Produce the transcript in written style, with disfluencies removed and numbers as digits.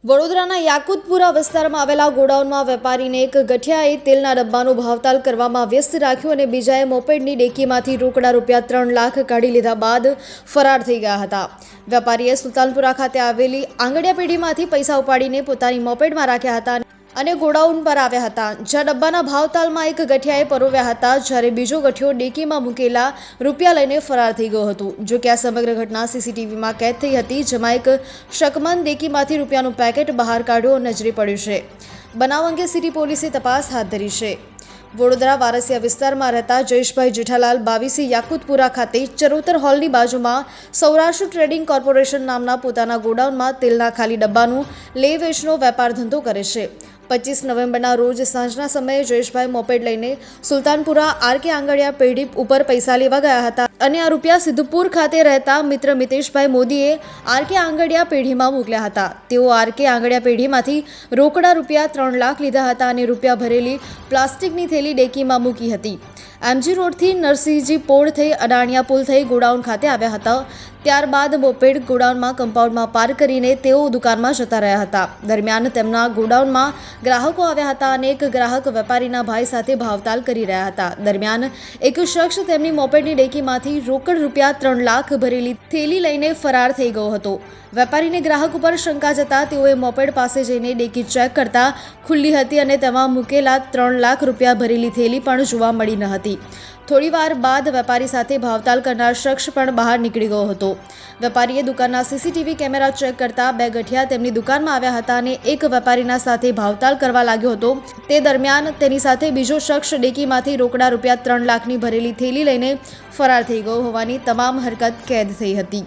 વડોદરાના યાકુતપુરા વિસ્તારમાં આવેલા ગોડાઉનમાં વેપારીને એક ગઠિયાએ તેલના ડબ્બાનો ભાવતાલ કરવામાં વ્યસ્ત રાખ્યો અને બીજાએ મોપેડની ડેકીમાંથી રોકડા રૂપિયા 3 લાખ કાઢી લીધા બાદ ફરાર થઈ ગયા હતા। વેપારીએ સુલતાનપુરા ખાતે આવેલી આંગડિયા પેઢીમાંથી પૈસા ઉપાડીને પોતાની મોપેડમાં રાખ્યા હતા અને ગોડાઉન પર આવ્યા હતા, જ્યાં ડબ્બાના ભાવતાલમાં એક ગઠિયાએ પરોવ્યા હતા, જ્યારે બીજો ગઠિયો ડેકીમાં મૂકેલા રૂપિયા લઈને ફરાર થઈ ગયો હતો। જો કે આ સમગ્ર ઘટના સીસીટીવીમાં કેદ થઈ હતી, જેમાં એક શકમન ડેકીમાંથી રૂપિયાનું પેકેટ બહાર કાઢ્યો નજરે પડ્યું છે। બનાવ અંગે સિટી પોલીસે તપાસ હાથ ધરી છે। વડોદરા વારસિયા વિસ્તારમાં રહેતા જયેશભાઈ જેઠાલાલ 22 યાકુતપુરા ખાતે ચરોતર હોલની બાજુમાં સૌરાષ્ટ્ર ટ્રેડિંગ કોર્પોરેશન નામના પોતાના ગોડાઉનમાં તેલના ખાલી ડબ્બાનું લે વેચનો વેપાર ધંધો કરે છે। 25 નવેમ્બરના રોજ સાંજના સમયે જયેશભાઈ મોપેડ લઈને સુલતાનપુરા આરકે આંગડિયા પેઢી ઉપર પૈસા લેવા ગયા હતા અને આ રૂપિયા સિદ્ધપુર ખાતે રહેતા મિત્ર મિતેશભાઈ મોદીએ આરકે આંગડિયા પેઢીમાં મોકલ્યા હતા। તેઓ આરકે આંગડિયા પેઢીમાંથી રોકડા રૂપિયા 3 લાખ લીધા હતા અને રૂપિયા ભરેલી પ્લાસ્ટિકની થેલી ડેકીમાં મૂકી હતી। એમજી રોડથી નરસિંહજી પોળ થઈ અડાણિયા પુલ થઈ ગોડાઉન ખાતે આવ્યા હતા। ત્યારબાદ મોપેડ ગોડાઉનમાં કમ્પાઉન્ડમાં પાર્ક કરીને તેઓ દુકાનમાં જતા રહ્યા હતા। દરમિયાન તેમના ગોડાઉનમાં ગ્રાહકો આવ્યા હતા અને એક ગ્રાહક વેપારીના ભાઈ સાથે ભાવતાલ કરી રહ્યા હતા। દરમિયાન એક શખ્સ તેમની મોપેડની ડેકીમાંથી રોકડ રૂપિયા 3 લાખ ભરેલી થેલી લઈને ફરાર થઈ ગયો હતો। વેપારીને ગ્રાહક ઉપર શંકા જતા તેઓએ મોપેડ પાસે જઈને ડેકી ચેક કરતા ખુલ્લી હતી અને તેમાં મૂકેલા 3 લાખ રૂપિયા ભરેલી થેલી પણ જોવા મળી ન હતી। થોડીવાર બાદ વેપારી સાથે ભાવતાલ કરનાર શખ્સ પણ બહાર નીકળી ગયો હતો। વેપારીએ દુકાનના સીસીટીવી કેમેરા ચેક કરતા 2 ગઠિયા તેમની દુકાનમાં આવ્યા હતા અને એક વેપારીના સાથે ભાવતાલ કરવા લાગ્યો હતો। તે દરમિયાન તેની સાથે બીજો શખ્સ ડેકીમાંથી રોકડા રૂપિયા 3 લાખની ભરેલી થેલી લઈને ફરાર થઈ ગયો હોવાની તમામ હરકત કેદ થઈ હતી।